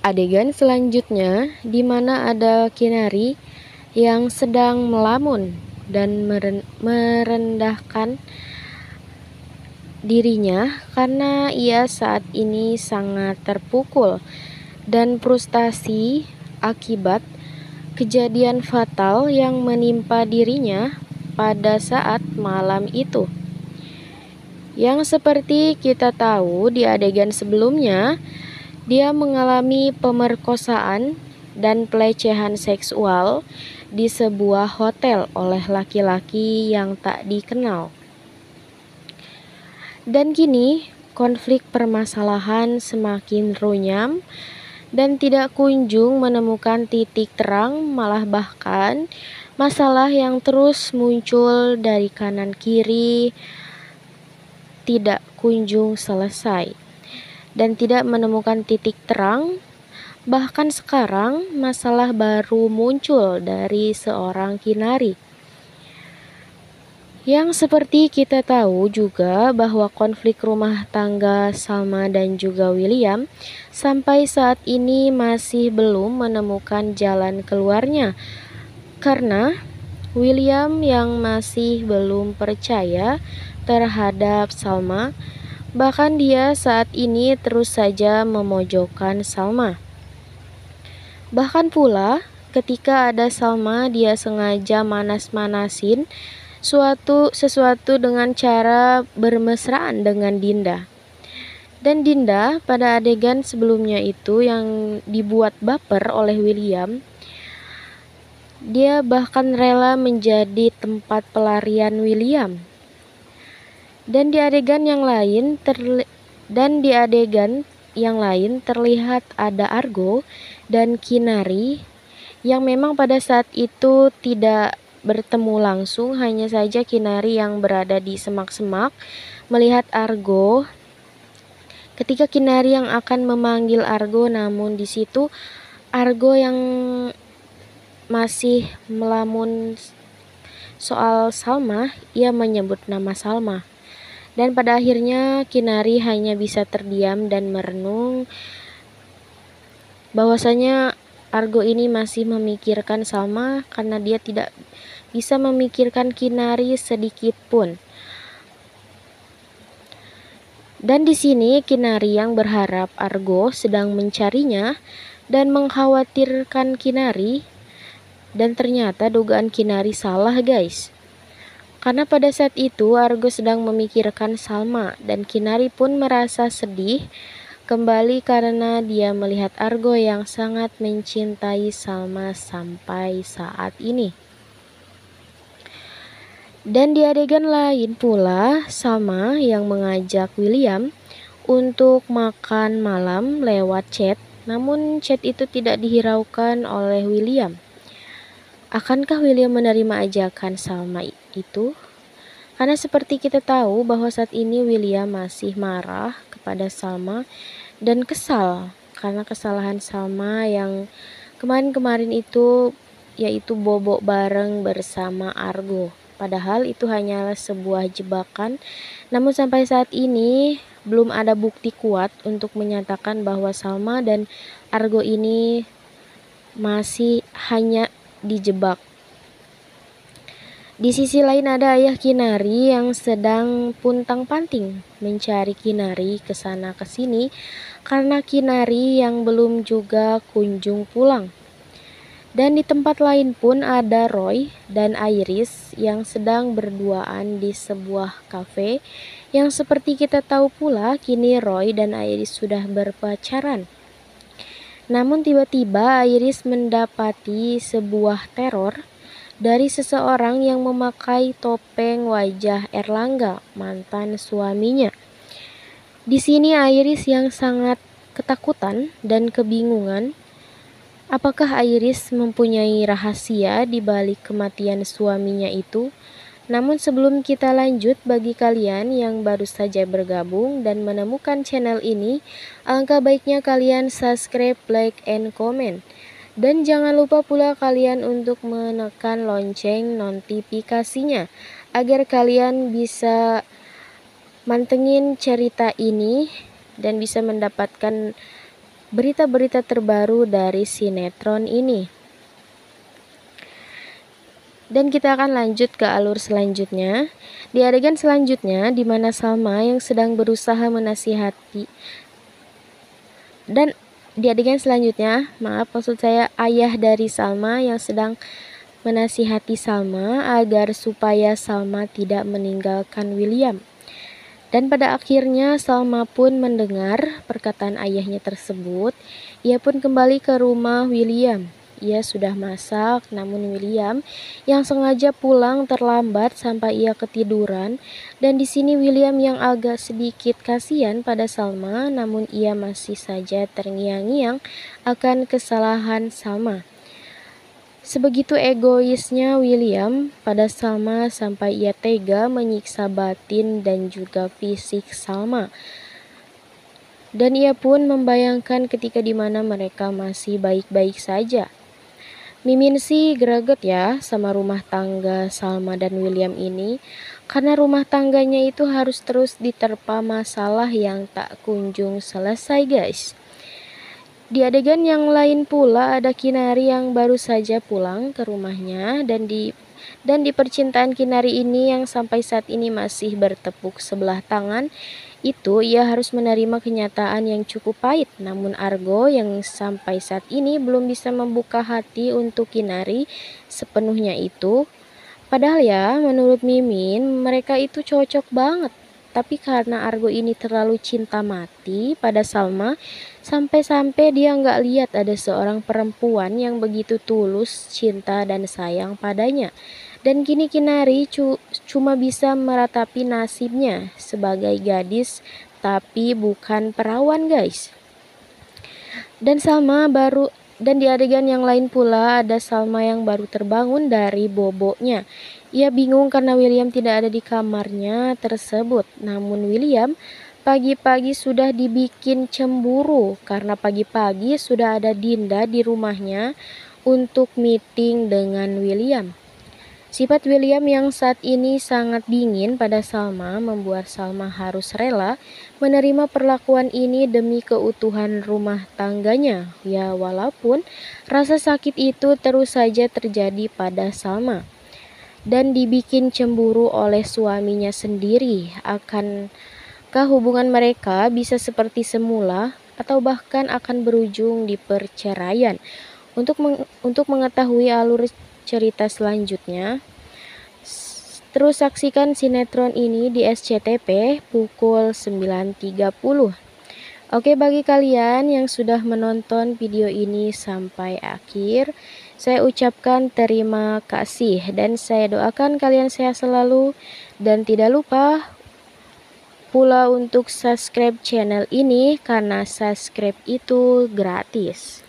Adegan selanjutnya di mana ada Kinari yang sedang melamun dan merendahkan dirinya karena ia saat ini sangat terpukul dan frustasi akibat kejadian fatal yang menimpa dirinya pada saat malam itu. Yang seperti kita tahu di adegan sebelumnya, dia mengalami pemerkosaan dan pelecehan seksual di sebuah hotel oleh laki-laki yang tak dikenal. Dan kini konflik permasalahan semakin runyam dan tidak kunjung menemukan titik terang, malah bahkan masalah yang terus muncul dari kanan kiri tidak kunjung selesai dan tidak menemukan titik terang. Bahkan sekarang masalah baru muncul dari seorang Kinari. Yang seperti kita tahu juga bahwa konflik rumah tangga Salma dan juga William sampai saat ini masih belum menemukan jalan keluarnya. Karena William yang masih belum percaya terhadap Salma, bahkan dia saat ini terus saja memojokkan Salma. Bahkan pula ketika ada Salma, dia sengaja manas-manasin sesuatu dengan cara bermesraan dengan Dinda. Dan Dinda pada adegan sebelumnya itu yang dibuat baper oleh William, dia bahkan rela menjadi tempat pelarian William. Dan di adegan yang lain terlihat ada Argo dan Kinari yang memang pada saat itu tidak bertemu langsung, hanya saja Kinari yang berada di semak-semak melihat Argo. Ketika Kinari yang akan memanggil Argo, namun di situ Argo yang masih melamun soal Salma, ia menyebut nama Salma. Dan pada akhirnya Kinari hanya bisa terdiam dan merenung bahwasanya Argo ini masih memikirkan Salma karena dia tidak bisa memikirkan Kinari sedikit pun. Dan di sini Kinari yang berharap Argo sedang mencarinya dan mengkhawatirkan Kinari, dan ternyata dugaan Kinari salah, guys. Karena pada saat itu Argo sedang memikirkan Salma dan Kinari pun merasa sedih kembali karena dia melihat Argo yang sangat mencintai Salma sampai saat ini. Dan di adegan lain pula, Salma yang mengajak William untuk makan malam lewat chat, namun chat itu tidak dihiraukan oleh William. Akankah William menerima ajakan Salma itu? Karena seperti kita tahu bahwa saat ini William masih marah kepada Salma dan kesal karena kesalahan Salma yang kemarin-kemarin itu, yaitu bobok bareng bersama Argo. Padahal itu hanyalah sebuah jebakan, namun sampai saat ini belum ada bukti kuat untuk menyatakan bahwa Salma dan Argo ini masih hanya dijebak. Di sisi lain ada ayah Kinari yang sedang puntang-panting mencari Kinari ke sana ke sini karena Kinari yang belum juga kunjung pulang. Dan di tempat lain pun ada Roy dan Iris yang sedang berduaan di sebuah kafe yang seperti kita tahu pula kini Roy dan Iris sudah berpacaran. Namun tiba-tiba Iris mendapati sebuah teror dari seseorang yang memakai topeng wajah Erlangga, mantan suaminya. Di sini Iris yang sangat ketakutan dan kebingungan. Apakah Iris mempunyai rahasia di balik kematian suaminya itu? Namun sebelum kita lanjut, bagi kalian yang baru saja bergabung dan menemukan channel ini, alangkah baiknya kalian subscribe, like, and comment. Dan jangan lupa pula kalian untuk menekan lonceng notifikasinya agar kalian bisa mantengin cerita ini dan bisa mendapatkan berita-berita terbaru dari sinetron ini. Dan kita akan lanjut ke alur selanjutnya. Di adegan selanjutnya, di mana Salma yang sedang berusaha menasihati, dan di adegan selanjutnya, maksud saya ayah dari Salma yang sedang menasihati Salma agar supaya Salma tidak meninggalkan William. Dan pada akhirnya Salma pun mendengar perkataan ayahnya tersebut. Ia pun kembali ke rumah William. Ia sudah masak, namun William yang sengaja pulang terlambat sampai ia ketiduran. Dan di sini William yang agak sedikit kasihan pada Salma, namun ia masih saja terngiang-ngiang akan kesalahan Salma. Sebegitu egoisnya William pada Salma sampai ia tega menyiksa batin dan juga fisik Salma. Dan ia pun membayangkan ketika dimana mereka masih baik-baik saja. Mimin sih greget ya sama rumah tangga Salma dan William ini, karena rumah tangganya itu harus terus diterpa masalah yang tak kunjung selesai, guys. Di adegan yang lain pula ada Kinari yang baru saja pulang ke rumahnya, dan di percintaan Kinari ini yang sampai saat ini masih bertepuk sebelah tangan, itu ia harus menerima kenyataan yang cukup pahit. Namun Argo yang sampai saat ini belum bisa membuka hati untuk Kinari sepenuhnya itu. Padahal ya menurut Mimin mereka itu cocok banget. Tapi karena Argo ini terlalu cinta mati pada Salma, sampai-sampai dia nggak lihat ada seorang perempuan yang begitu tulus cinta dan sayang padanya. Dan kini Kinari cuma bisa meratapi nasibnya sebagai gadis, tapi bukan perawan, guys. Dan di adegan yang lain pula ada Salma yang baru terbangun dari boboknya. Ia bingung karena William tidak ada di kamarnya tersebut. Namun William pagi-pagi sudah dibikin cemburu karena pagi-pagi sudah ada Dinda di rumahnya untuk meeting dengan William. Sifat William yang saat ini sangat dingin pada Salma membuat Salma harus rela menerima perlakuan ini demi keutuhan rumah tangganya. Ya, walaupun rasa sakit itu terus saja terjadi pada Salma dan dibikin cemburu oleh suaminya sendiri. Akankah hubungan mereka bisa seperti semula atau bahkan akan berujung di perceraian? Untuk mengetahui alur cerita selanjutnya, terus saksikan sinetron ini di SCTV pukul 9.30. Oke, bagi kalian yang sudah menonton video ini sampai akhir, saya ucapkan terima kasih dan saya doakan kalian sehat selalu, dan tidak lupa pula untuk subscribe channel ini karena subscribe itu gratis.